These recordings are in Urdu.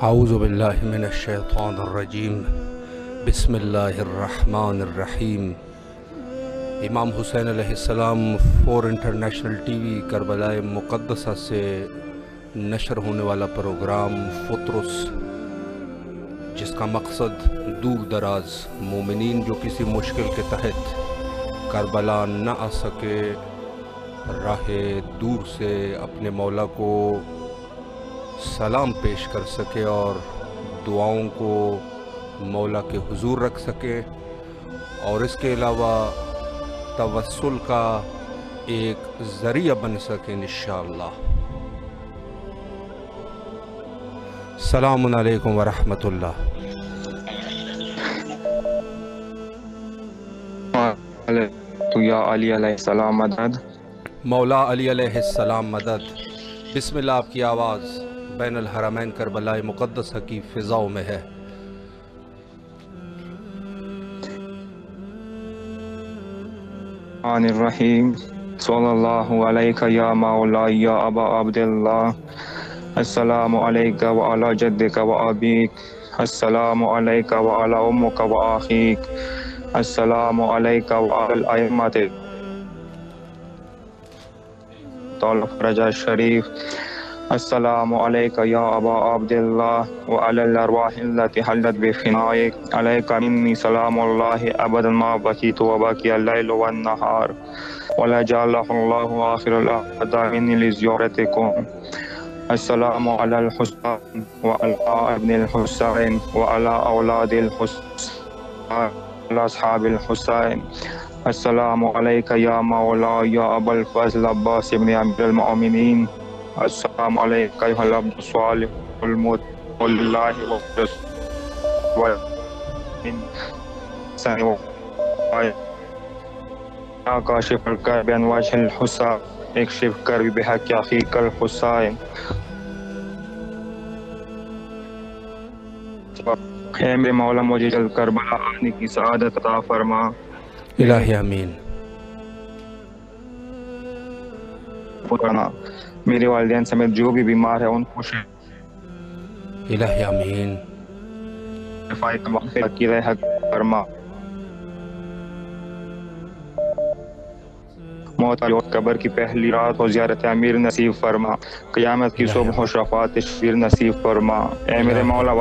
اعوذ باللہ من الشیطان الرجیم بسم اللہ الرحمن الرحیم۔ امام حسین علیہ السلام 4 انٹرنیشنل ٹی وی کربلا مقدسہ سے نشر ہونے والا پروگرام فطرس، جس کا مقصد دور دراز مومنین جو کسی مشکل کے تحت کربلا نہ آ سکے، راہ دور سے اپنے مولا کو سلام پیش کر سکے اور دعاؤں کو مولا کے حضور رکھ سکے، اور اس کے علاوہ توسل کا ایک ذریعہ بن سکے انشاءاللہ۔ السلام علیکم ورحمۃ اللہ۔ تو یا علی علیہ السلام مدد، مولا علی علیہ السلام مدد۔ بسم اللہ، آپ کی آواز بین الحرمین کربلا مقدسہ کی فضاؤں میں ہے۔ الرحمن الرحیم، صلی اللہ علیہ یا مولا یا ابا عبداللہ، السلام علیک وعلی جدک و ابیک، السلام علیک وعلی امک و آخیک، السلام علیک وعلی الائمۃ طول فرج الشریف، السلام علیک یا ابا عبداللہ وعلی الارواح التي حلت بفنائک، علیک منی سلام اللہ ابدا ما بقیت وبقی اللیل والنہار، ولا جعلہ اللہ آخر الاعداء منی لزیارتکم، السلام علی الحسین وعلی ابن الحسین وعلی اولاد الحسین وعلی اصحاب الحسین، السلام علیک یا مولا یا ابا الفضل عباس ابن امیر المؤمنین، السلام علیکم ایھا العبد الصالح المطیع للہ یا کاشف الکرب عن وجہ الحسین، اکشف کربی بحق اخیک الحسین۔ اے میرے مولا، مجھے جلد کربلا آنے کی سعادت عطا فرما۔ الہی آمین۔ میرے والدین سمیت جو بھی بیمار ہے ان کو الہی آمین۔ شفاء مغفرت کی رحمت فرما۔ موت اور قبر کی پہلی رات و زیارت امیر نصیب فرما، قیامت کی صبح و شفاعت شفیر نصیب فرما۔ اے میرے مولا،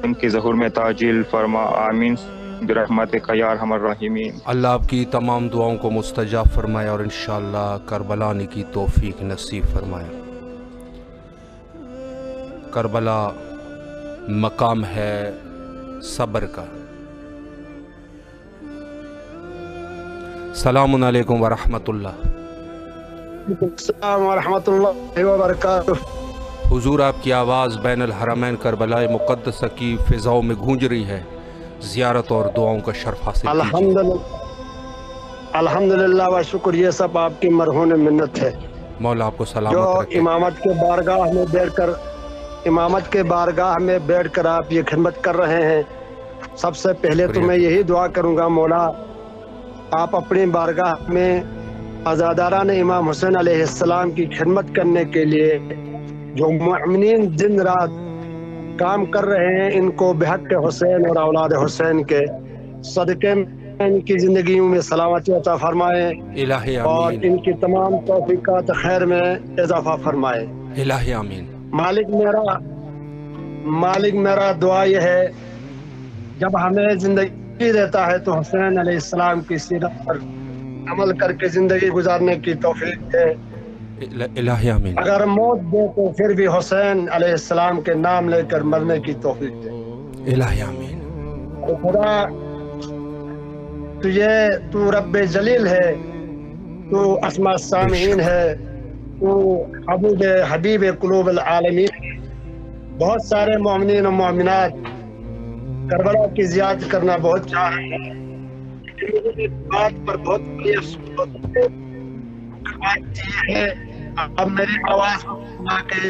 ان کی ظہور میں تعجیل فرما، آمین برحمتک یا ارحم الراحمین۔ اللہ آپ کی تمام دعاؤں کو مستجاب فرمائے اور انشاءاللہ کربلا آنے کی توفیق نصیب فرمائے۔ کربلا مقام ہے صبر کا۔ السلام علیکم ورحمۃ اللہ۔ السلام ورحمۃ اللہ وبرکاتہ۔ حضور، آپ کی آواز بین الحرمین کربلا مقدسہ کی فضاؤں میں گونج رہی ہے، زیارت اور دعاؤں کا شرف حاصل کیجیے۔ الحمدللہ و شکر، یہ سب آپ کی مرہون منت ہے۔ مولا آپ کو سلامت جو رکھے۔ امامت کے بارگاہ میں بیٹھ کر آپ یہ خدمت کر رہے ہیں، سب سے پہلے تو میں یہی دعا کروں گا، مولا آپ اپنی بارگاہ میں عزاداران امام حسین علیہ السلام کی خدمت کرنے کے لیے جو مؤمنین دن رات کام کر رہے ہیں، ان کو بحق حسین اور اولاد حسین کے صدقے میں ان کی زندگیوں میں سلامتی عطا فرمائے الہی اور آمین۔ ان کی تمام توفیقات خیر میں اضافہ فرمائے۔ الہی آمین۔ مالک میرا دعا یہ ہے، جب ہمیں زندگی دیتا ہے تو حسین علیہ السلام کی سیرت پر عمل کر کے زندگی گزارنے کی توفیق دے، الہی آمین۔ اگر موت دے تو پھر بھی حسین علیہ السلام کے نام لے کر مرنے کی توفیق دے۔ الہی آمین۔ تو خدا تو رب جلیل ہے، تو اسماء السامعین ہے، تو حبیب قلوب العالمین ہے۔ بہت سارے مومنین و مومنات کربلا کی زیارت کرنا بہت چاہ رہے ہیں، لیکن مجھے اس بات پر بہت بڑی افسوس ہوتا ہے۔ بات یہ ہے، اب میری آواز کو سنا کے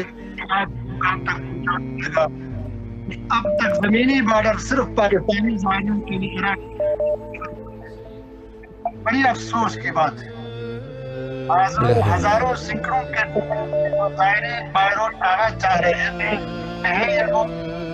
آپ مقام تک پہنچا دے گا۔ اب تک زمینی بارڈر صرف پاکستانی زائرین کے لیے رہا، بڑی افسوس کی بات ہے۔ ہزاروں سینکڑوں کے زائرین باہر آنا چاہ رہے ہیں، یہ لوگ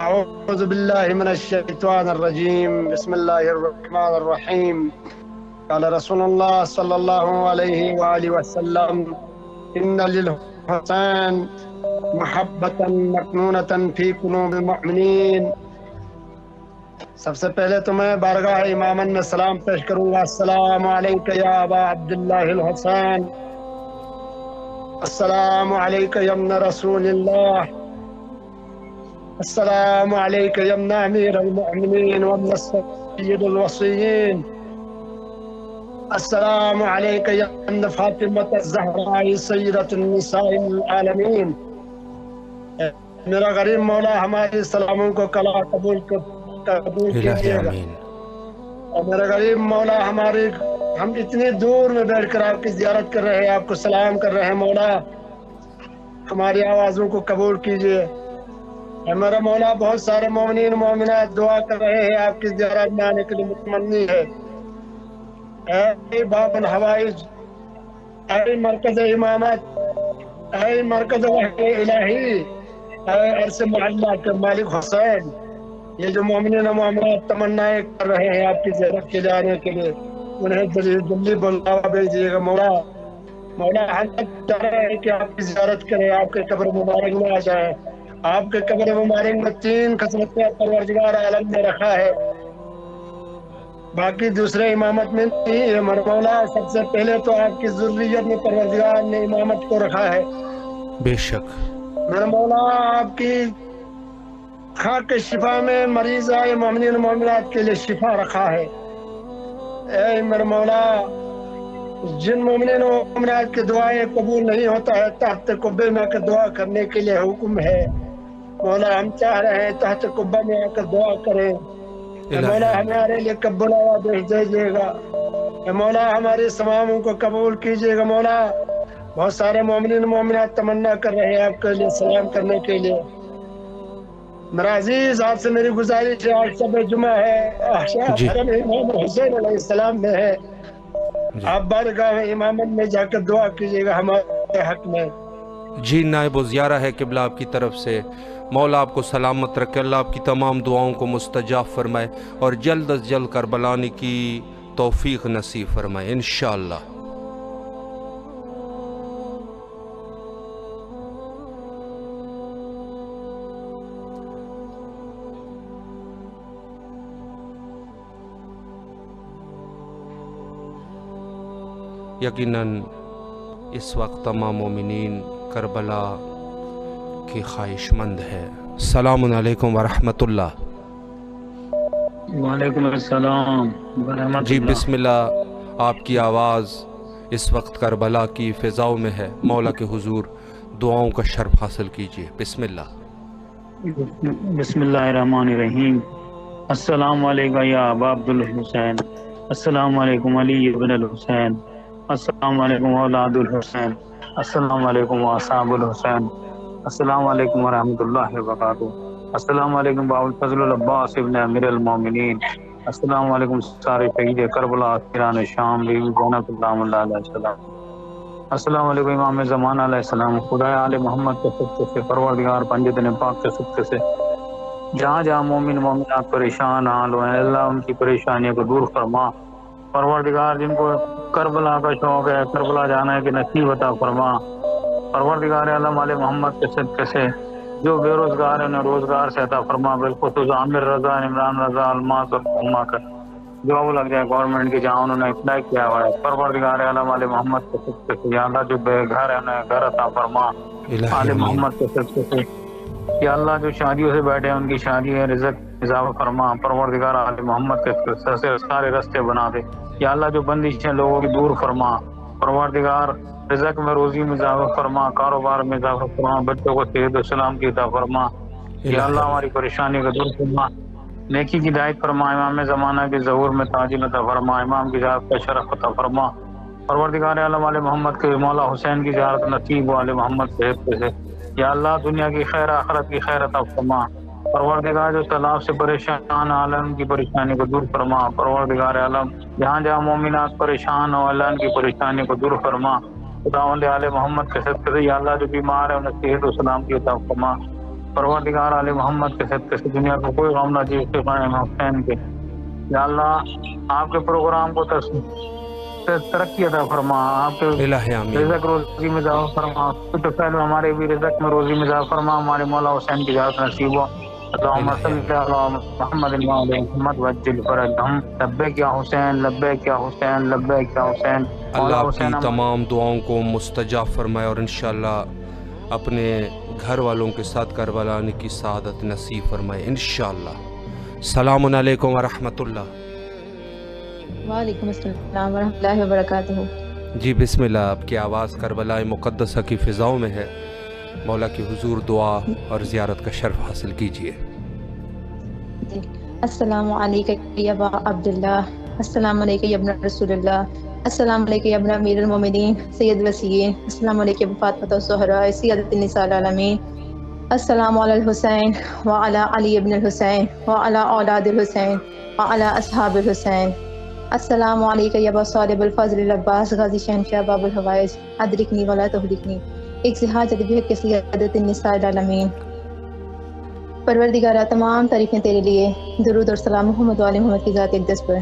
أعوذ بالله من الشيطان الرجيم بسم الله الرحمن الرحيم قال رسول الله صلى الله عليه وآله وسلم إن للحسين محبة مكنونة في قلوب المؤمنين. سب سے پہلے تو میں بارگاہ امامن میں سلام پیش کروں گا. السلام علیکہ یا ابا عبداللہ الحسین، السلام علیکہ یا ابن رسول اللہ، السلام علیکہ یا ابن امیر المؤمنین وابن السید الوصیین، السلام علیکہ یا ابن فاطمۃ الزہراء سیدۃ النساء العالمین. میرا غریب مولا ہماری سلاموں کو کلا قبول کیجیے گا. اور میرا غریب مولا ہم اتنی دور میں بیٹھ کر آپ کی زیارت کر رہے ہیں، آپ کو سلام کر رہے ہیں. مولا ہماری آوازوں کو قبول کیجیے. میرا مولا بہت سارے مومنین مومنات دعا کر رہے ہیں، آپ کی زیارت میں آنے کے لیے متمنی ہے. اے باب الحوائج، اے مرکز امامت، اے مرکز وحی الہی، اے عرص معلیٰ کے مالک حسین، یہ جو مومنین و مومنات تمنائیں کر رہے ہیں آپ کی زیارت کے لیے آنے کے لیے، انہیں جلدی بلاوا بھیجیے گا. مولا ہم چاہ رہے ہیں کہ آپ کی زیارت کریں، آپ کے قبر مبارک میں آ جائیں. آپ کے قبر مبارک میں 3 خصلتیں پروردگار عالم نے رکھا ہے، باقی دوسرے امامت میں نہیں ہے. مولا سب سے پہلے تو آپ کی ذریت میں پروردگار نے امامت کو رکھا ہے. بے شک میرا مولا آپ کی خاک شفا میں مریض آئے مومنین و مومنات کے لیے شفا رکھا ہے. اے میرا مولا جن مومنین و مومنات کی دعائیں قبول نہیں ہوتا ہے، تحت قبے میں آ کر دعا کرنے کے لیے حکم ہے. مولا ہم چاہ رہے ہیں تحت قبہ میں آ کر دعا کریں. مولا ہمارے لیے کب بلاوا بھیج دیجیے گا. مولا ہماری سماعوں کو قبول کیجیے گا. مولا بہت سارے مومنین مومنات تمنا کر رہے ہیں آپ کے لیے سلام کرنے کے لیے. میرا عزیز آپ سے میری گزارش ہے، آج شب جمعہ ہے، حرم امام حسین علیہ السلام میں ہے، آپ بارگاہ امامت میں جا کر دعا کیجیے گا ہمارے حق میں. جی نائب و زیارہ ہے قبلہ آپ کی طرف سے. مولا آپ کو سلامت رکھے، اللہ آپ کی تمام دعاؤں کو مستجاب فرمائے اور جلد از جلد کربلا آنے کی توفیق نصیب فرمائے انشاءاللہ. یقیناً اس وقت تمام مومنین کربلا کی خواہش مند ہے. السلام علیکم ورحمۃ اللہ. وعلیکم السلام ورحمۃ جی اللہ. بسم اللہ، آپ کی آواز اس وقت کربلا کی فضاؤں میں ہے. مولا کے حضور دعاؤں کا شرف حاصل کیجیے. بسم اللہ. بسم اللہ الرحمن الرحیم. السلام علیکم یا ابا عبدالحسین، السلام علیکم علی ابن الحسین، السلام علیکم اولاد الحسین، السلام علیکم اصحاب الحسین، السلام علیکم ورحمۃ اللہ وبرکاتہ، السلام علیکم باول فضل العباس ابن امیر المومنین، السلام علیکم سارے شہید کربلا اسیران شام بی بی زینب اللہ علیہ السلام، السلام علیکم امام زمان علیہ السلام. خدا آل محمد کے صدقے سے، پروردگار پنجتن پاک کے صدقے سے جہاں جہاں مومن مومنات پریشان حال ہوئے اللہ ان کی پریشانیوں کو دور فرما. پروردگار جن کو کربلا کا شوق ہے، کربلا جانا ہے کہ نصیب عطا فرما. پروردگار عالم علیہ محمد کے صدقے سے جو بے روزگار ہیں انہیں روزگار سے عطا فرما. بالخصوص عامر رضا، عمران رضا، الماس اور علما کا جواب لگ جائے گورنمنٹ کی جہاں انہوں نے اپلائی کیا ہوا ہے. پروردگار عالم علیہ محمد کے صدقے سے یا اللہ جو بے گھر ہے انہیں گھر عطا فرما. عالم محمد کے صدقے سے یا اللہ جو شادیوں سے بیٹھے ہیں ان کی شادی ہے رزق اضافہ فرما. پروردگار عالم محمد کے صدقے سے سارے راستے بنا دے. یا اللہ جو بندشیں لوگوں کی دور فرما. پروردگار رزق میں روزی میں اضافہ فرما، کاروبار میں اضافہ فرما، بچوں کو صحت و سلام کی عطا فرما. یا اللہ ہماری پریشانی کو دور فرما، نیکی کی ہدایت فرما. امام زمانہ کے ظہور میں تاجل عطا فرما، امام کی زیارت کا شرف عطا فرما. پروردگار عالم علیہ محمد کے مولا حسین کی زیارت نصیب و علیہ محمد کے حفظ سے یا اللہ دنیا کی خیر آخرت کی خیر عطا فرما. پروردگار جو سیلاب سے پریشان عالم کی پریشانی کو دور فرما. پروردگار عالم جہاں جہاں مومنات پریشان ہو اللہ ان کی پریشانی کو دور فرما. خداوند علیہ محمد کے صدقے سے یا اللہ جو بیمار ہے انہیں صحت و سلام کی عطا فرما. پروردگار آل محمد کے صدقے سے دنیا کو کوئی غم نہ دے اس کے قائم حسین کے۔ یا اللہ آپ کے پروگرام کو ترقی عطا فرما، آپ کے الہ آمین، رزق روزی میں اضافہ فرما، تو پہلے ہمارے بھی رزق میں روزی میں اضافہ فرما، ہمارے مولا حسین کی زیارت نصیب ہو۔ اللہم صلی علی محمد وعلی محمد وعجل فرجہم۔ لبیک یا حسین، لبیک یا حسین، لبیک یا حسین۔ اللہ آپ کی تمام دعاؤں کو مستجاب فرمائے اور انشاءاللہ اپنے گھر والوں کے ساتھ کربلا آنے کی سعادت نصیب فرمائے انشاءاللہ۔ السلام علیکم ورحمۃ اللہ۔ وعلیکم السلام ورحمۃ اللہ وبرکاتہ۔ جی بسم اللہ، آپ کی آواز کربلا مقدسہ کی فضاؤں میں ہے، مولا کی حضور دعا اور زیارت کا شرف حاصل کیجیے۔ السلام علیکم یا ابا عبداللہ، السلام علیکم یا ابن رسول اللہ، السلام علیکم یا ابن امیر المومنین سید وسیع، السلام علیکم فاطمۃ الزہراء سیدۃ النساء العالمین، السلام علی الحسین وعلی علی ابن الحسین وعلی اولاد الحسین وعلی اصحاب الحسین، السلام علیکم یا ابا صالح الفضل العباس غازی شہنشاہ باب الحوائج، ادرکنی ولا تہلکنی، ایک حاجت بحق سیدۃ النساء العالمین۔ پروردگارہ تمام تعریفیں تیرے لیے، درود اور سلام محمد وعلی محمد کی ذات اقدس پر۔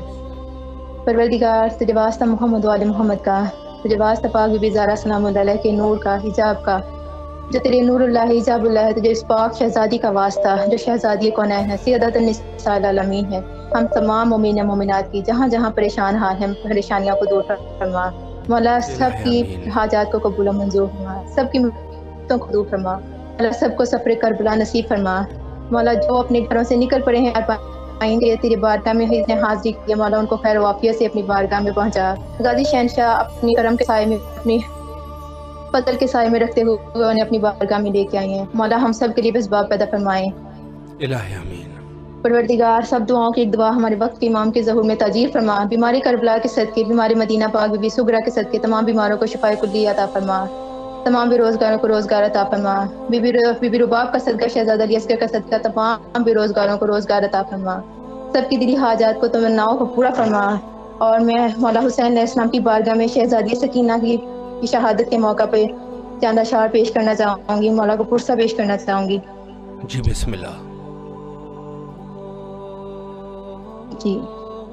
پروردگار تجھے واسطہ محمد وعلی محمد کا، تجھے واسطہ پاک بی بی زہرا سلام اللہ علیہ کے نور کا، حجاب کا، جو تیرے نور اللہ حجاب اللہ ہے، تجھے اس پاک شہزادی کا واسطہ جو شہزادی کونین ہے، سیدۃ النساء العالمین ہے، ہم تمام مومنین و مومنات کی جہاں جہاں پریشان حال ہیں پریشانیوں کو دور فرما مولا، سب کی حاجات کو قبول و منظور فرما، سب کی مشکلوں کو دور فرما مولا، سب کو سفر کربلا نصیب فرما مولا، جو اپنے گھروں سے نکل پڑے ہیں آئیں گے تیری بارگاہ میں حاضری کی مولا، ان کو خیر و عافیت سے اپنی بارگاہ میں پہنچا۔ غازی شہنشاہ اپنی کرم کے سائے میں، اپنی فضل کے سائے میں رکھتے ہوئے انہیں اپنی بارگاہ میں لے کے آئی ہیں مولا، ہم سب کے لیے اسباب پیدا فرمائیں الہ آمین۔ پروردگار سب دعاؤں کی ایک دعا ہمارے وقت کے امام کے ظہور میں تاجیل فرما، بیماری کربلا کے صدقے، بیماری مدینہ پاک بی بی سغرا کے صدقے تمام بیماروں کو شفاء کلی عطا فرما، تمام بے روزگاروں کو روزگار عطا فرما، بی بی رباب کا صدقہ، شہزادہ علی اصغر کا صدقہ تمام بے روزگاروں کو روزگار عطا فرما، سب کی دلی حاجات کو تمناؤں کو پورا فرما۔ اور میں مولا حسین علیہ السلام کی بارگاہ میں شہزادی سکینہ کی شہادت کے موقع پہ چاندہ شار پیش کرنا چاہوں گی، مولا کو پرسہ پیش کرنا چاہوں گی۔ جی بسم اللہ۔ جی،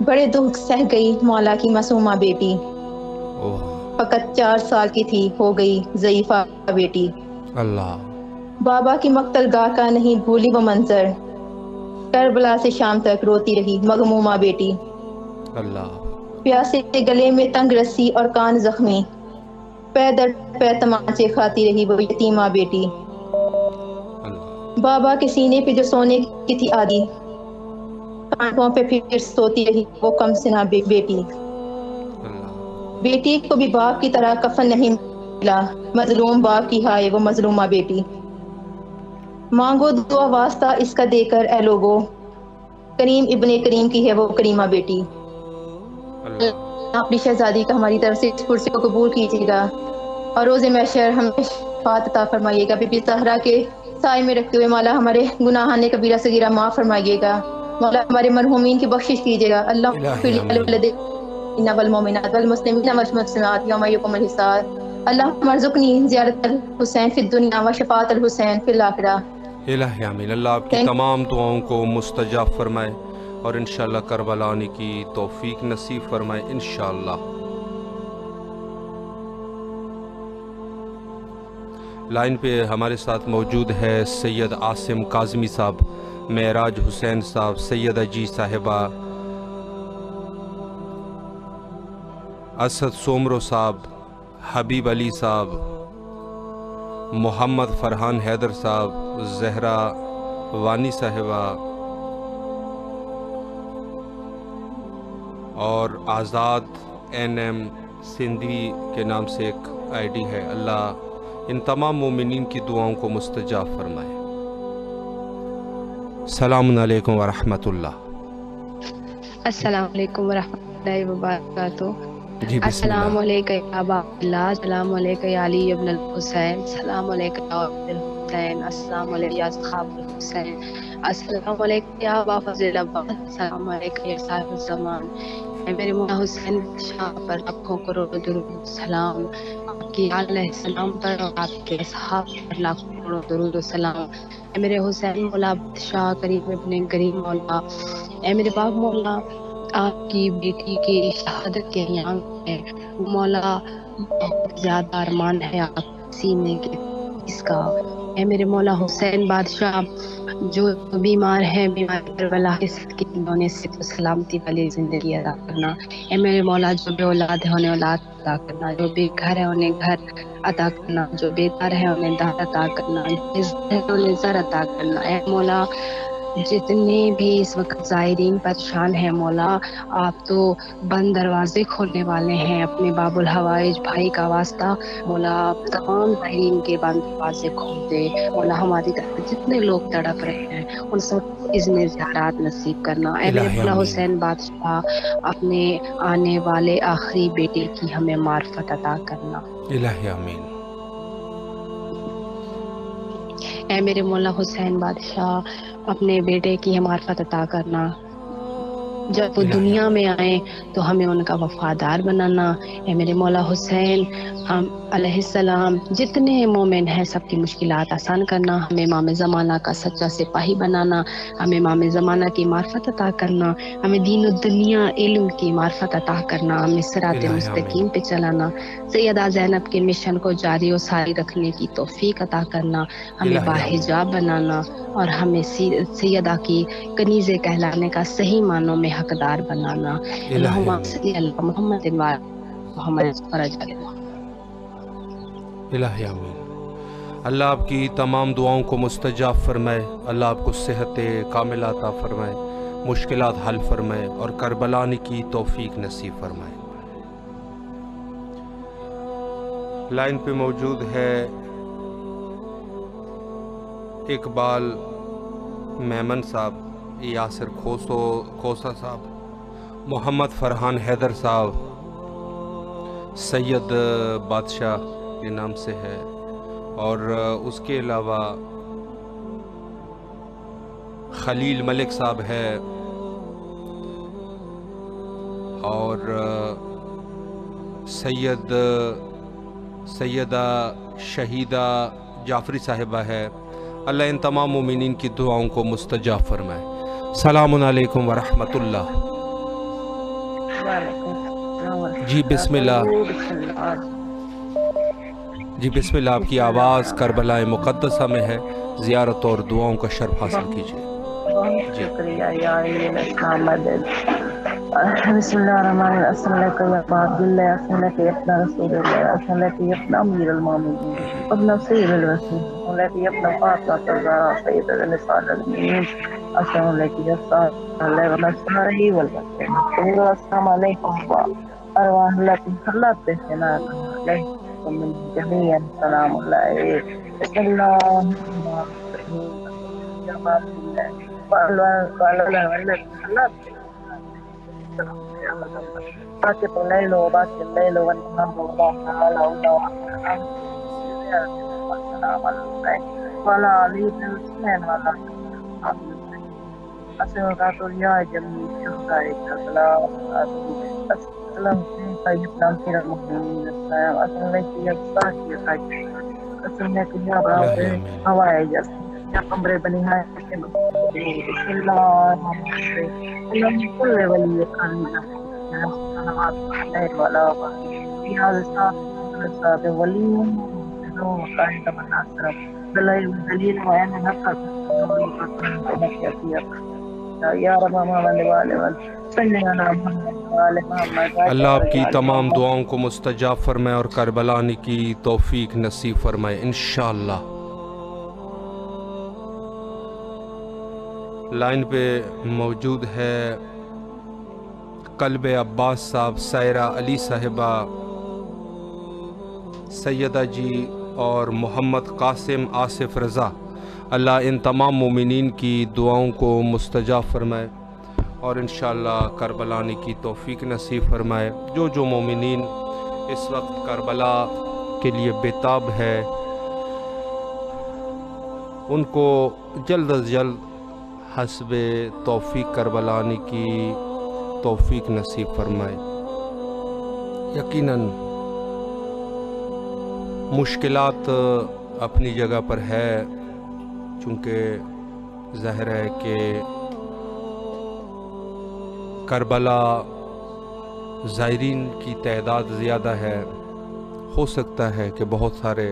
بڑے دکھ سہ گئی مولا کی معصومہ بیٹی، فقط 4 سال کی تھی ہو گئی ضعیفہ بیٹی، اللہ بابا کی مقتل گاہ کا نہیں بھولی وہ منظر، کربلا سے شام تک روتی رہی مغمومہ بیٹی، اللہ پیاسے گلے میں تنگ رسی اور کان زخمی، پے در پے تمانچے کھاتی رہی وہ یتیمہ بیٹی، بابا کے سینے پہ جو سونے کی تھی آدھی، کانٹوں پہ پھر سوتی رہی وہ کم سنا بیٹی، بیٹی کو بھی باپ کی طرح کفن نہیں ملا، مظلوم باپ کی ہائے وہ مظلومہ بیٹی، مانگو دعا واسطہ اس کا دے کر اے لوگو، کریم ابن کریم کی ہے وہ کریمہ بیٹی، اپنی شہزادی کا ہماری طرف سے اس کرسی کو قبول کیجیے گا اور روز محشر ہمیں شفاعت عطا فرمائیے گا، بی بی زہرا کے سائے میں رکھتے ہوئے مولا ہمارے گناہان کبیرہ صغیرہ معاف فرمائیے گا، مولا ہمارے مرحومین کی بخشش کیجیے گا، اللہ والمؤمنات والمسلمین والمسلمات یوم یقوم الحساب، اللہم ارزقنی زیارت الحسین فی الدنیا و شفاعت الحسین فی الآخرہ۔ الہ آمین۔ اللہ آپ کی تمام دعاؤں کو مستجاب فرمائے اور انشاءاللہ کربلا آنے کی توفیق نصیب فرمائے انشاءاللہ۔ لائن پہ ہمارے ساتھ موجود ہے سید عاصم کاظمی صاحب، معراج حسین صاحب، سیدہ جی صاحبہ، اسد سومرو صاحب، حبیب علی صاحب، محمد فرحان حیدر صاحب، زہرا وانی صاحبہ اور آزاد این سندھی کے نام سے ایک آئی ڈی ہے۔ اللہ ان تمام مومنین کی دعاؤں کو مستجاب فرمائے۔ السلام علیکم ورحمۃ اللہ۔ السلام علیکم ورحمۃ اللہ وبرکاتہ۔ جی بسم السلام اللہ۔ علیکم یا ابا اللہ، السلام علیکم یا علی ابن الحسین، السلام علیکم یا عبد الحسین، السلام علیکم یا اصحاب الحسین، السلام علیکم یا ابا فضل العباس، السلام علیکم یا صاحب الزمان۔ اے میرے مولا حسین شاہ پر لاکھوں کروڑوں درود سلام، آپ کی علیہ السلام پر اور آپ کے اصحاب پر لاکھوں کروڑوں درود و سلام۔ اے میرے حسین مولا بادشاہ کریم ابن کریم مولا، اے میرے پاک مولا، آپ کی بیٹی کی شہادت کے ایام ہے مولا، بہت زیادہ ارمان ہے آپ سینے کے اس کا۔ اے میرے مولا حسین بادشاہ، جو بیمار ہیں بیمار کربلا کے صدقے انہوں سے تو سلامتی والی زندگی عطا کرنا۔ اے میرے مولا، جو بے اولاد ہے انہیں اولاد عطا کرنا، جو بے گھر ہے انہیں گھر عطا کرنا، جو بے دار ہے انہیں دار عطا کرنا، جو زر ہے انہیں زر عطا کرنا۔ اے مولا، جتنے بھی اس وقت زائرین پریشان ہیں مولا، آپ تو بند دروازے کھولنے والے ہیں، اپنے باب الحوائج بھائی کا واسطہ مولا، آپ تمام زائرین کے بند دروازے کھول دے مولا۔ ہماری طرف جتنے لوگ تڑپ رہے ہیں ان سب کو اذن زیارات نصیب کرنا۔ اے میرے الہی مولا آمین، حسین بادشاہ، اپنے آنے والے آخری بیٹے کی ہمیں معرفت عطا کرنا۔ الہی آمین، اے میرے مولا حسین بادشاہ، اپنے بیٹے کی معرفت عطا کرنا۔ جب وہ الہی دنیا آمین، میں آئیں تو ہمیں ان کا وفادار بنانا۔ اے میرے مولا حسین ہم علیہ السلام، جتنے مومن ہیں سب کی مشکلات آسان کرنا، ہمیں امام زمانہ کا سچا سپاہی بنانا، ہمیں امام زمانہ کی معرفت عطا کرنا، ہمیں دین و دنیا علم کی معرفت عطا کرنا، ہمیں صراط الہی مستقیم آمین، پہ چلانا، سیدہ زینب کے مشن کو جاری و ساری رکھنے کی توفیق عطا کرنا، ہمیں الہی آمین، باحجاب بنانا اور ہمیں سیدہ کی کنیزیں کہلانے کا صحیح معنوں میں حقدار بنانا۔ الہی اللہم آمین، صلی علی محمد و علی محمد فرج اللہ۔ الہی آمین۔ اللہ آپ کی تمام دعاؤں کو مستجاب فرمائے، اللہ آپ کو صحت کاملہ عطا فرمائے، مشکلات حل فرمائے اور کربلا کی توفیق نصیب فرمائے۔ لائن پہ موجود ہے اقبال میمن صاحب، یاسر کھوسا صاحب، محمد فرحان حیدر صاحب، سید بادشاہ کے نام سے ہے، اور اس کے علاوہ خلیل ملک صاحب ہے، اور سیدہ شہیدہ جعفری صاحبہ ہے۔ اللہ ان تمام مومنین کی دعاؤں کو مستجاب فرمائے۔ السلام علیکم ورحمۃ اللہ۔ جی بسم اللہ، جی بسم اللہ، آپ کی آواز کربلا مقدسہ میں ہے، زیارت اور دعاؤں کا شرف حاصل کیجیے۔ بہت شکریہ یا محمد۔ بسم اللہ الرحمن الرحیم۔ السلام علیکم یا عبداللہ، السلام علیکم اپنا رسول اللہ، السلام علیکم اپنا امیر المومنین، اپنا سید الوسیم، السلام علیکم اپنا فاطمہ الزہرا سید النساء العالمین، السلام علیکم یا صاحب اللہ ونصارہ والبسیم، السلام علیکم ارواح اللہ تحسنا علیکم من جميعا سلام الله بسم الله باقي الليل وباقي الليل والنهار والله تعالى والسلام عليكم وعلى علي بن الحسين وعلى أسألك يا جميع شهداء كربلاء السلام طيبنا خير المؤمنين السلام أسألك يا صاحي أسألك يا رب هواي يا قمر بني هاشم بسم الله الرحمن الرحيم اللهم كل ولي قلبنا سلامات الليل والآخر في هذا الساعة ولي وقائد من أسرف دليل وأنا نفق یا رب محمد والے صلی اللہ محمد۔ اللہ آپ کی تمام دعاؤں کو مستجاب فرمائے اور کربلا کی توفیق نصیب فرمائے انشاءاللہ۔ لائن پہ موجود ہے قلب عباس صاحب، سائرہ علی صاحبہ، سیدہ جی اور محمد قاسم آصف رضا۔ اللہ ان تمام مومنین کی دعاؤں کو مستجاب فرمائے اور انشاءاللہ کربلا کی توفیق نصیب فرمائے۔ جو جو مومنین اس وقت کربلا کے لیے بےتاب ہے ان کو جلد از جلد حسب توفیق کربلا کی توفیق نصیب فرمائے۔ یقیناً مشکلات اپنی جگہ پر ہے، چونکہ ظاہر ہے کہ کربلا زائرین کی تعداد زیادہ ہے، ہو سکتا ہے کہ بہت سارے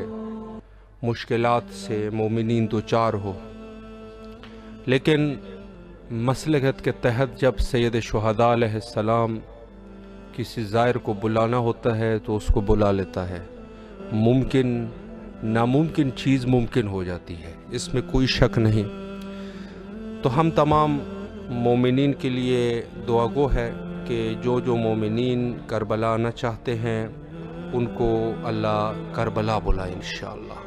مشکلات سے مومنین دوچار ہو، لیکن مصلحت کے تحت جب سید شہداء علیہ السلام کسی زائر کو بلانا ہوتا ہے تو اس کو بلا لیتا ہے، ممکن ناممکن چیز ممکن ہو جاتی ہے، اس میں کوئی شک نہیں۔ تو ہم تمام مومنین کے لیے دعا گو ہے کہ جو مومنین کربلا آنا چاہتے ہیں ان کو اللہ کربلا بلائے انشاءاللہ۔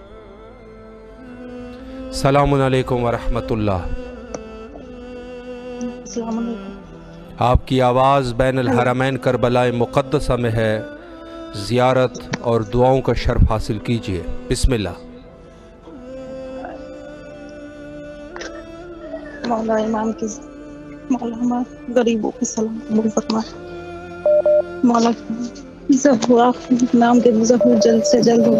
السلام علیکم ورحمۃ اللہ۔ السلام علیکم۔ آپ کی آواز بین الحرمین کربلا مقدسہ میں ہے، زیارت اور دعاؤں کا شرف حاصل کیجیے، بسم اللہ۔ مولا امام کی مولا ہمارے غریبوں کی سلام قبول فرمائے، مولا ظہور آپ نام کے ظہور جلد سے جلد ہو۔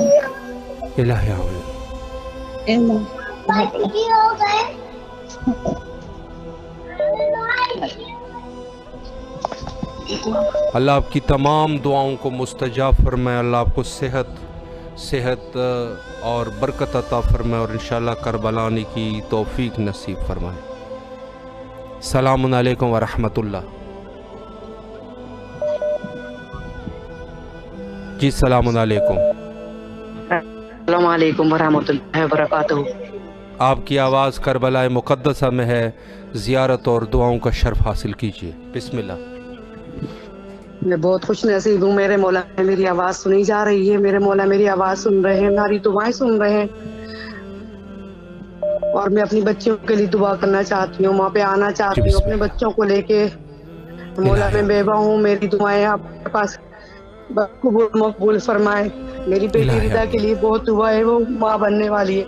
الہی آمین۔ اے مولا اللہ آپ کی تمام دعاؤں کو مستجاب فرمائے، اللہ آپ کو صحت اور برکت عطا فرمائے، اور انشاءاللہ کربلا آنے کی توفیق نصیب فرمائے۔ السلام علیکم ورحمۃ اللہ۔ جی السلام علیکم۔ السلام علیکم ورحمۃ اللہ وبرکاتہ۔ آپ کی آواز کربلا مقدسہ میں ہے، زیارت اور دعاؤں کا شرف حاصل کیجیے، بسم اللہ۔ میں بہت خوش نصیب ہوں، میرے مولا میری آواز سنی جا رہی ہے، میرے مولا میری آواز سن رہے ہیں، ہماری دعائیں سن رہے ہیں، اور میں اپنی بچیوں کے لیے دعا کرنا چاہتی ہوں، وہاں پہ آنا چاہتی ہوں اپنے بچوں کو لے کے۔ مولا میں بیوہ ہوں، میری دعائیں آپ کے پاس قبول مقبول فرمائے۔ میری بیٹی ردا کے لیے بہت دعا ہے، وہ ماں بننے والی ہے،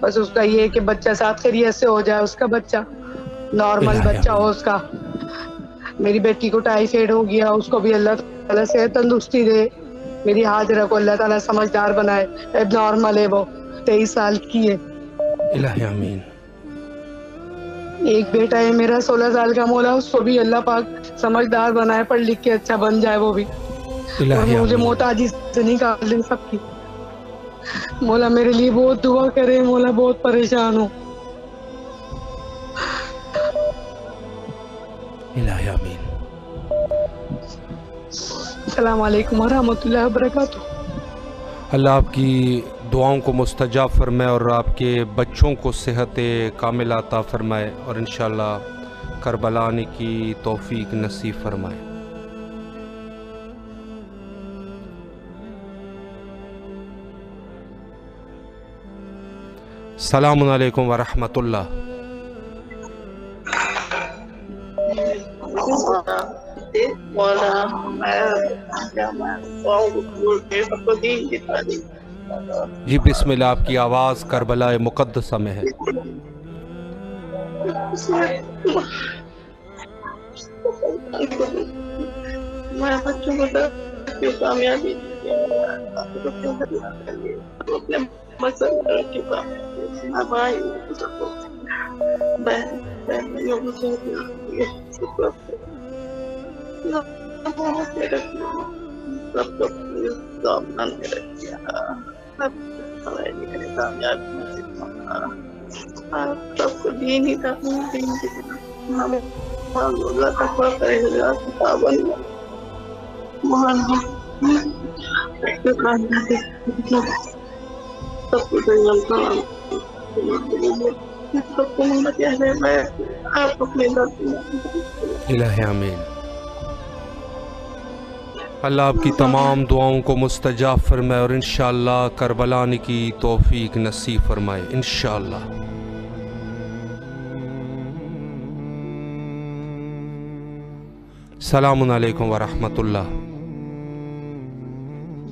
بس اس کا یہ ہے کہ بچہ ساتھ خیریت سے ہو جائے، اس کا بچہ نارمل بچہ ہو اس کا۔ میری بیٹی کو ٹائیفائیڈ ہو گیا، اس کو بھی اللہ تعالیٰ سے تندرستی دے۔ میری حاجرہ کو اللہ تعالیٰ سمجھدار بنائے، اب نارمل ہے، وہ 23 سال کی ہے۔ الہی آمین۔ ایک بیٹا ہے میرا 16 سال کا، مولا اس کو بھی اللہ پاک سمجھدار بنائے، پڑھ لکھ کے اچھا بن جائے وہ بھی، اور مجھے محتاجی سے نکال دے سب کی۔ مولا میرے لیے بہت دعا کرے، مولا بہت پریشان ہوں۔ الہی آمین۔ السلام علیکم ورحمۃ اللہ وبرکاتہ۔ اللہ آپ کی دعاؤں کو مستجاب فرمائے اور آپ کے بچوں کو صحت کاملہ عطا فرمائے، اور انشاءاللہ کربلا آنے کی توفیق نصیب فرمائے۔ السلام علیکم ورحمۃ اللہ۔ جی بسم اللہ، آپ کی آواز کربلا مقدسہ میں ہے۔ میں بچوں کو کامیابی اپنے مسئلہ کی بھائی بہنوں کو سب کو سامنے میں رکھیا، سب کو دین ہی تھا، دین کی ہمیں اللہ تقوی کرے گا، پابند سب کو سب کو محمد اہل بیت آپ اپنے الہی آمین۔ اللہ آپ کی تمام دعاؤں کو مستجاب فرمائے اور انشاءاللہ کربلا آنے کی توفیق نصیب فرمائے انشاءاللہ۔ السلام علیکم ورحمۃ اللہ۔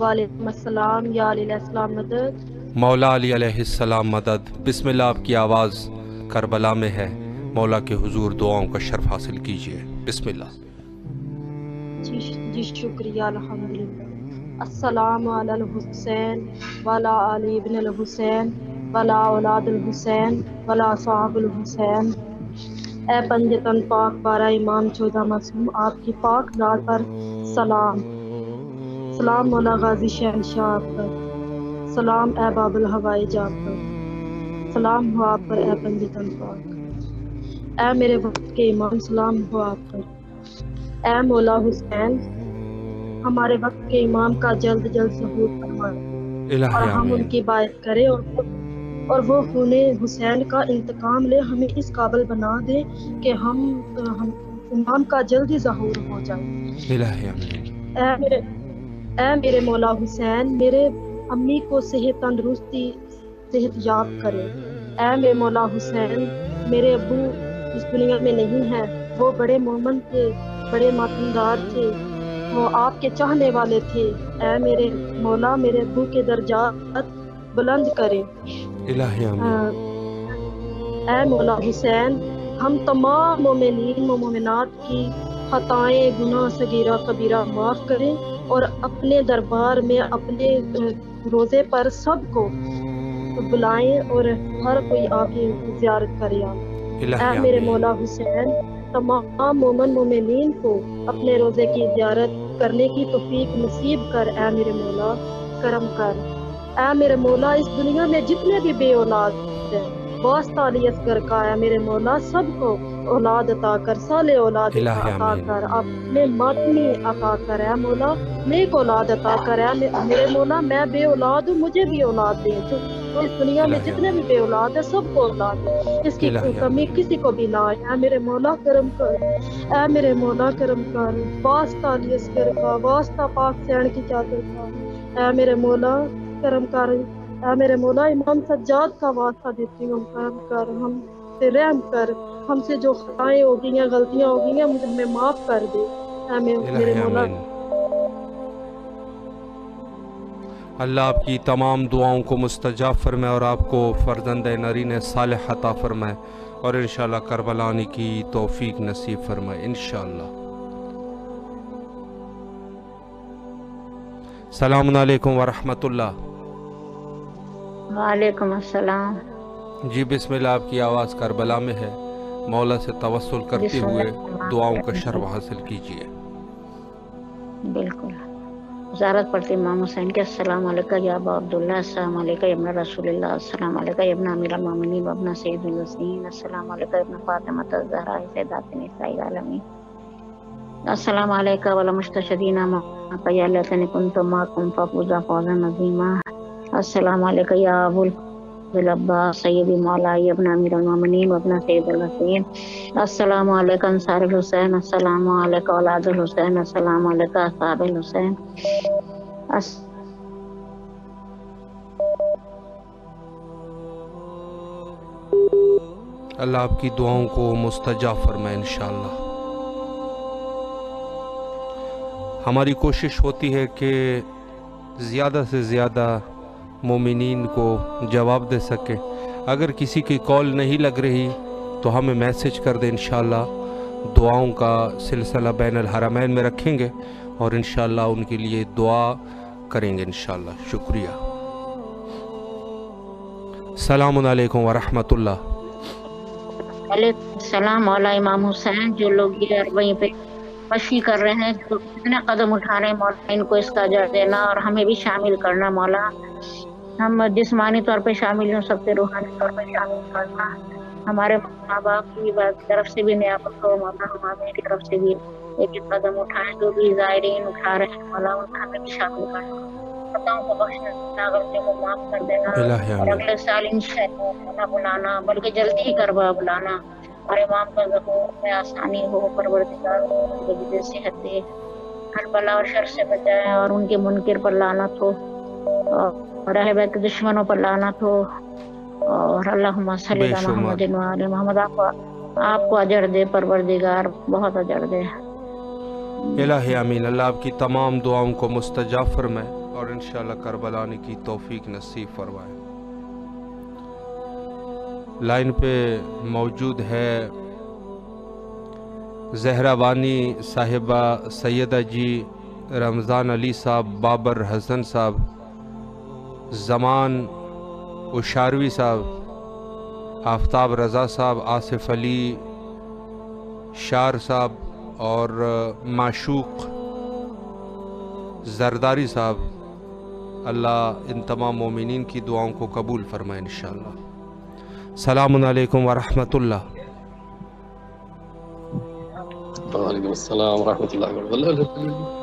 وعلیکم السلام، یا علیہ السلام مدد۔ مولا علی علیہ السلام مدد۔ بسم اللہ، آپ کی آواز کربلا میں ہے، مولا کے حضور دعاؤں کا شرف حاصل کیجیے، بسم اللہ۔ جی شکریہ، الحمدللہ۔ السلام علی الحسین وعلی علی ابن الحسین ولا اولاد الحسین ولا صحاب الحسین۔ اے پنجتن پاک بارہ امام چودہ معصوم، آپ کی پاک ذات پر سلام۔ سلام مولا غازی شہنشاہ آپ پر، سلام اے باب الہوائی جات پر، سلام ہو آپ پر اے پنجتن پاک۔ اے میرے وقت کے امام، سلام ہو آپ پر۔ اے مولا حسین، ہمارے وقت کے امام کا جلد جلد ظہور فرمائے اور ہم ان کی بات کریں اور وہ خون حسین کا انتقام لے، ہمیں اس قابل بنا دے کہ ہم امام کا جلدی ظہور ہو جائے۔ اے میرے مولا حسین، میرے امی کو صحت تندرستی صحت یاب کرے۔ اے میرے مولا حسین، میرے ابو اس دنیا میں نہیں ہیں، وہ بڑے مومن تھے، بڑے ماتمدار تھے، وہ آپ کے چاہنے والے تھے۔ اے میرے مولا، میرے ابو کے درجات بلند کرے۔ اے مولا حسین، ہم تمام مومنین و مومنات کی خطائیں گناہ صغیرہ کبیرہ معاف کریں اور اپنے دربار میں اپنے روزے پر سب کو بلائیں اور ہر کوئی آ کے زیارت کرے۔ اے میرے مولا حسین، تمام مومن مومنین کو اپنے روزے کی زیارت کرنے کی توفیق نصیب کر۔ اے میرے مولا کرم کر۔ اے میرے مولا، اس دنیا میں جتنے بھی بے اولاد ہیں، واسطہ علی اصغر کا، اے میرے مولا سب کو اولاد عطا کر، صالح اولاد عطا کر، اپنے ماتمی عطا کر۔ اے مولا نیک اولاد عطا کر۔ اے میرے مولا، میں بے اولاد ہوں، مجھے بھی اولاد دے۔ جو اس دنیا میں جتنے بھی بے اولاد ہیں سب کو اولاد دے، اس کی کمی کسی کو بھی نہ آئے۔ اے میرے مولا کرم کر۔ اے میرے مولا کرم کر، واسطہ علی اصغر کا، واسطہ پاک سین کی چادر کا۔ اے میرے مولا کرم کر۔ اے میرے مولا، امام سجاد کا واسطہ دیتی ہوں، کرم کر، ہم سے رحم کر، ہم سے جو خطائیں ہو گئی ہیں، غلطیاں ہو گئی ہیں، مجھے ہمیں معاف کر دے۔ اے میرے مولا، اللہ آپ کی تمام دعاؤں کو مستجاب فرمائے اور آپ کو فرزند نرین صالح عطا فرمائے اور انشاءاللہ کربلا آنے کی توفیق نصیب فرمائے انشاءاللہ۔ السلام علیکم ورحمۃ اللہ۔ وعلیکم السلام۔ جی بسم اللہ، آپ کی آواز کربلا میں ہے، مولا سے توسل کرتے ہوئے دعاؤں کا شرف حاصل کیجیے۔ بالکل، زیارت پڑھتے امام حسین کے السلام علیکم یا ابا عبداللہ، السلام علیکم ابن رسول اللہ، السلام علیکم ابن امیر المومنین و ابن سید الحسین، السلام علیکم ابن فاطمہ الزہرا سیدات نساء العالمین، السلام علیکم والمستشہدین یا لیتنی کنت معکم فافوزا فوزا عظیما، السلام علیکم یا ابو العباس سیدی مولائی ابن امیر المومنین و ابن سید الحسین، السلام علیکم انصار الحسین، السلام علیکم اولاد الحسین، السلام علیکم اصحاب الحسین۔ اللہ آپ کی دعاؤں کو مستجاب فرمائے انشاءاللہ۔ ہماری کوشش ہوتی ہے کہ زیادہ سے زیادہ مومنین کو جواب دے سکیں۔ اگر کسی کی کال نہیں لگ رہی تو ہمیں میسج کر دیں، انشاءاللہ دعاؤں کا سلسلہ بین الحرمین میں رکھیں گے اور انشاءاللہ ان کے لیے دعا کریں گے انشاءاللہ۔ شکریہ۔ السلام علیکم ورحمۃ اللہ۔ وعلیکم السلام۔ مولا امام حسین، جو لوگ یہ وہیں پہ مشی کر رہے ہیں، جو کتنے قدم اٹھا رہے ہیں، مولا ان کو اس کا اجر دینا اور ہمیں بھی شامل کرنا۔ مولا ہم جسمانی طور پہ شامل ہوں، سب سے روحانی طور پہ شامل کرنا۔ ہمارے ماں باپ کی طرف سے بھی نعمت ہو، مولا ہماری کی طرف سے بھی ایک ایک قدم اٹھائیں، جو بھی زائرین اٹھا رہے ہیں مولا ہمیں بھی شامل کرنا، خطاؤں کو بخشنا، غلطیوں کو معاف کر دینا اور اگلے سال انشاءاللہ بلانا، بلکہ جلدی ہی کروا بلانا، اور امام کا ظہور میں آسانی ہو، پروردگار کو صحت دے، ہر بلا اور شر سے بچائے اور ان کے منکر پر لعنت ہو اور اہل بیت کے دشمنوں پر لعنت ہو، اور اللہم صلی علی محمد و آل محمد۔ آپ کو اجر دے پروردگار، بہت اجر دے۔ الہی آمین۔ اللہ آپ کی تمام دعاؤں کو مستجاب فرمائے اور انشاءاللہ کربلا آنے کی توفیق نصیب فرمائے۔ لائن پہ موجود ہے زہرا بانی صاحبہ سیدہ جی رمضان علی صاحب، بابر حسن صاحب، زمان اشاروی صاحب، آفتاب رضا صاحب، آصف علی شار صاحب اور معشوق زرداری صاحب، اللہ ان تمام مومنین کی دعاؤں کو قبول فرمائے انشاءاللہ۔ السلام علیکم ورحمۃ اللہ۔ وعلیکم السلام ورحمۃ اللہ وبرکاتہ۔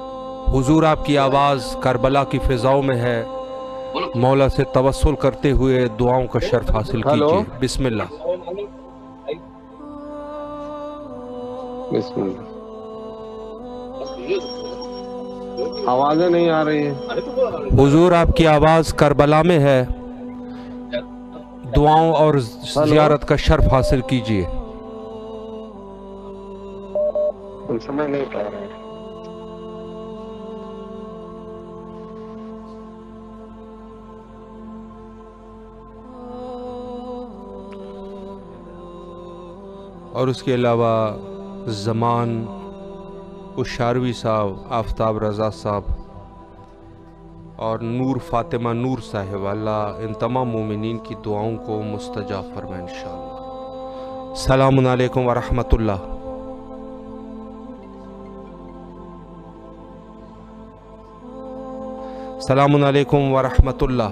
حضور آپ کی آواز کربلا کی فضاؤں میں ہے، مولا سے توسل کرتے ہوئے دعاؤں کا شرف حاصل کیجیے۔ بسم اللہ۔ بسم اللہ۔ آوازیں نہیں آ رہی ہیں۔ حضور آپ کی آواز کربلا میں ہے، دعاؤں اور زیارت کا شرف حاصل کیجیے۔ سمجھ نہیں پا رہے ہیں۔ اور اس کے علاوہ زمان اشاروی صاحب، آفتاب رضا صاحب اور نور فاطمہ نور صاحب، اللہ ان تمام مومنین کی دعاؤں کو مستجاب فرمائے انشاءاللہ۔ السلام علیکم ورحمۃ اللہ۔ السلام علیکم ورحمۃ اللہ۔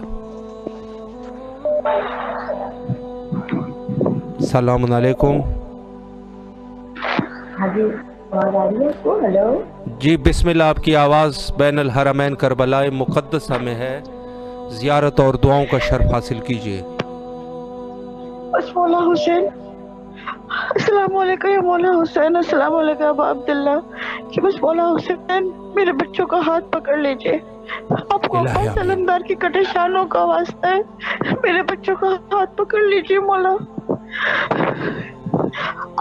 السلام علیکم۔ جی بسم اللہ، آپ کی آواز بین الحرمین کربلا مقدسہ میں ہے، زیارت اور دعاؤں کا شرف حاصل کیجیے۔ بس مولا حسین، السلام علیکم یا مولا حسین، السلام علیکم ابا عبداللہ، کہ بس مولا حسین میرے بچوں کا ہاتھ پکڑ لیجئے، آپ کو عباس علمدار کی کٹے شانوں کا واسطہ ہے، میرے بچوں کا ہاتھ پکڑ لیجئے مولا،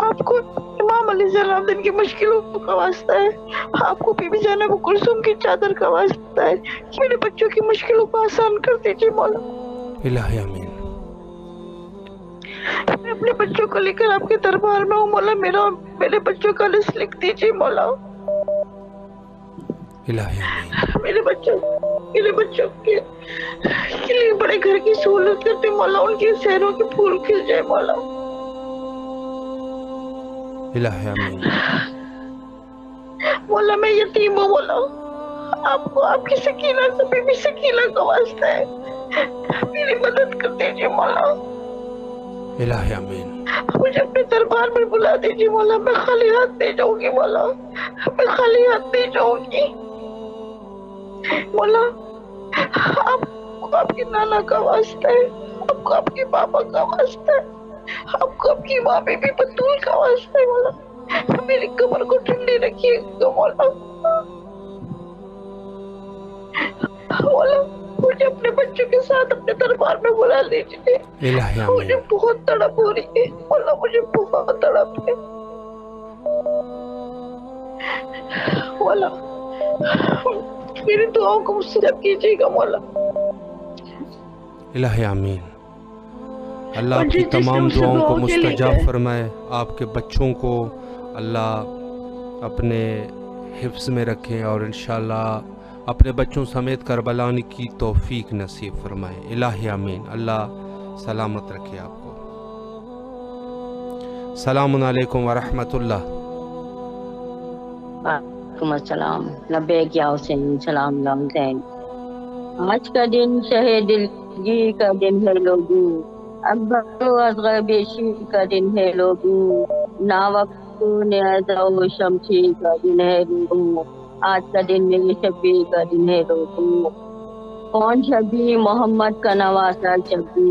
آپ کو امام علی زین العابدین کی مشکلوں کا واسطہ ہے، آپ کو بی بی زینب کلثوم کی چادر کا واسطہ ہے، کہ میرے بچوں کی مشکلوں کو آسان کر دیجئے مولا۔ الہی آمین۔ میں اپنے بچوں کو لے کر آپ کے دربار میں ہوں مولا، میرے بچوں کا لسٹ لکھ دیجئے مولا۔ الہی آمین۔ میرے بچوں کے لیے بڑے گھر کی سہولت کرتے مولا، ان کے شہروں کے پھول کھل جائے مولا۔ الہی آمین۔ مولا میں یتیم ہوں مولا، آپ کو آپ کی سکینہ کا بی بی سکینہ کا واسطہ ہے، میری مدد کر دیجئے مولا۔ الہی آمین۔ مجھے اپنے دربار میں بلا دیجئے مولا، میں خالی ہاتھ نہیں جاؤں گی مولا، میں خالی ہاتھ نہیں جاؤں گی مولا۔ آپ کو آپ کے نانا کا واسطہ ہے، آپ کو آپ کے بابا کا واسطہ ہے، آپ کو آپ کی ماں بی بی بطول کا واسطہ ہے مولا، میری کمر کو ٹھنڈی رکھیے گا مولا۔ مولا مجھے اپنے بچوں کے ساتھ اپنے دربار میں بلا لیجیے، مجھے بہت تڑپ ہو رہی ہے مولا، مجھے بہت تڑپ ہے مولا، میری دعاؤں کو مستجاب کیجیے گا مولا۔ الہی آمین۔ اللہ آپ کی تمام دعاؤں کو مستجاب فرمائے، آپ کے بچوں کو اللہ اپنے حفظ میں رکھیں اور انشاءاللہ اپنے بچوں سمیت کربلا آنے کی توفیق نصیب فرمائے۔ الہی آمین۔ اللہ سلامت رکھے آپ کو۔ السلام علیکم ورحمۃ اللہ۔ وعلیکم السلام۔ لبیک یا حسین، سلام یا حسین۔ آج کا دن شہید دلگی کا دن ہے لوگوں، اکبر و اصغر بیشی کا دن ہے لوگوں، ناوک نیازہ و شمشی کا دن ہے لوگوں، آج کا دن میرے شبی کا دن ہے لوگوں۔ کون شبی؟ محمد کا نواسا شبی،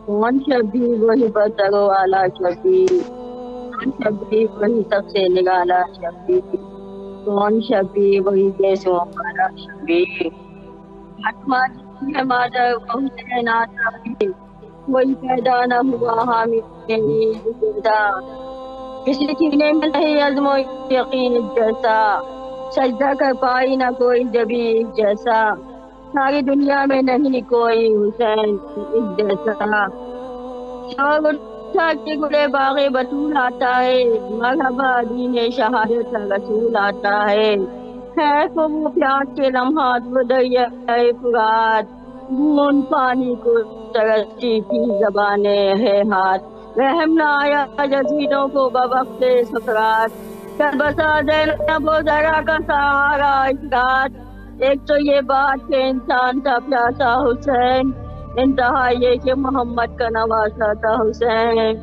کون شبی؟ وہی برتر و اعلیٰ شبی، کون شبی؟ وہی سب سے نرالا شبی، کون شبی؟ وہی جیسے ہمارا شبی، فاطمہ جی ہے مادر و حسین آتا بھی، کوئی پیدا نہ ہوا حامد زندہ، کسی سینے میں نہیں عزم و یقین جیسا، سجدہ کر پائی نہ کوئی جبی جیسا، ساری دنیا میں نہیں کوئی حسین اس جیسا، شوق اٹھا کے گلے باغ بطول آتا ہے، مرحبا دین شہادت رسول آتا ہے، ہے کو وہ پیار کے لمحات وہ دریائے فرات، بون پانی کو ترستی تھی زبانیں ہے ہاتھ، رحم نہ آیا جزیروں کو بوقت سکرات، کر بسا زینب و ذرا کا سہارا اس رات، ایک تو یہ بات کہ انسان تھا پیاسا حسین، انتہا یہ کہ محمد کا نواسا تھا حسین،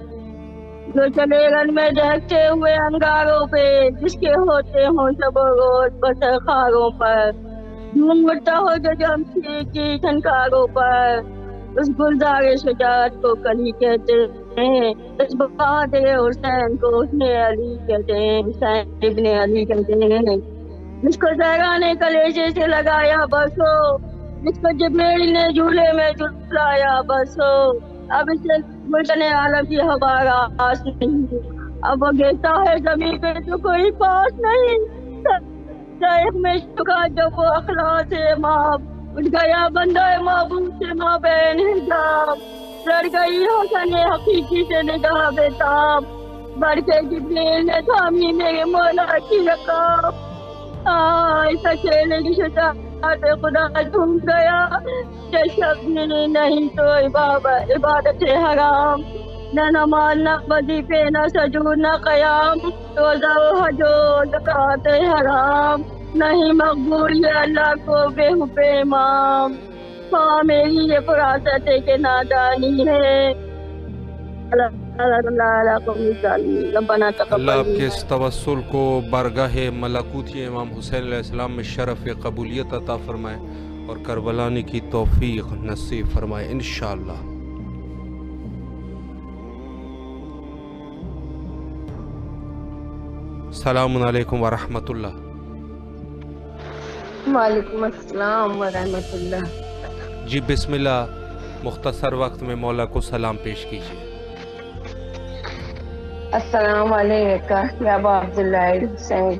جو چلے رن میں دہتے ہوئے انگاروں پہ، جس کے ہوتے ہوں شب و روز بسر خاروں پر، جھوم اٹھتا ہو جو جمشید کی جھنکاروں پر، اس گلزار شجاعت کو کلی کہتے ہیں، اس بہادر حسین کو حسن علی کہتے ہیں، حسین ابن علی کہتے ہیں، جس کو زہرا نے کلیجے سے لگایا برسو، جس کو جبریل نے جھولے میں جھلایا برسو، اب اسے گلشن عالم کی ہوا راس نہیں، اب وہ گرتا ہے زمین پہ تو کوئی پاس نہیں، شیخ میں چکا جب وہ اخلاص سے ماب، اٹھ گیا بندہ معبود سے مابین حجاب، لڑ گئی حسن حقیقی سے نگاہ بےتاب، بڑھ کے جبریل نے تھامی میرے مولا کی رکاب، سچیلے کی شجاعت خدا جھوم گیا، کہ شب نہیں تو عبادت حرام، نہ نماز نہ وظیفے نہ سجود نہ قیام، روزہ و حج و زکوٰۃ حرام، نہیں مقبول یہ اللہ کو بے حب امام، ہاں میری یہ فراست ہے کہ نادانی ہے، اللہ آپ کے اس توسل کو بارگاہ ملکوتی امام حسین علیہ السلام میں شرف قبولیت عطا فرمائے اور کربلانی کی توفیق نصیب فرمائے انشاءاللہ۔ السلام علیکم ورحمۃ اللہ۔ وعلیکم السلام ورحمۃ اللہ۔ جی بسم اللہ، مختصر وقت میں مولا کو سلام پیش کیجیے۔ السلام علیکم یا ابا عبداللہ حسین،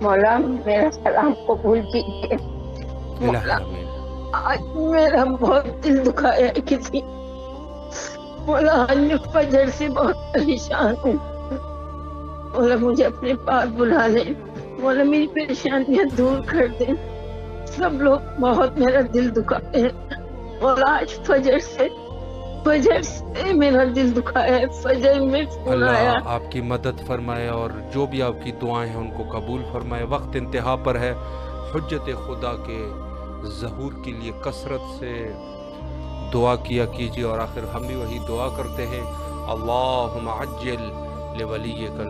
مولا میرا سلام قبول کیجیے۔ مولا آج میرا بہت دل دکھایا ہے کسی، مولا آج فجر سے بہت پریشان ہوں، مولا مجھے اپنے پاس بلا لیں، مولا میری پریشانیاں دور کر دیں، سب لوگ بہت میرا دل دکھاتے ہیں، مولا آج فجر سے میرا دل دکھایا ہے، فجر میں فون آیا۔ اللہ آپ کی مدد فرمائے اور جو بھی آپ کی دعائیں ہیں ان کو قبول فرمائے۔ وقت انتہا پر ہے، حجت خدا کے ظہور کے لیے کثرت سے دعا کیا کیجیے، اور آخر ہم بھی وہی دعا کرتے ہیں، اللہم عجل لولیک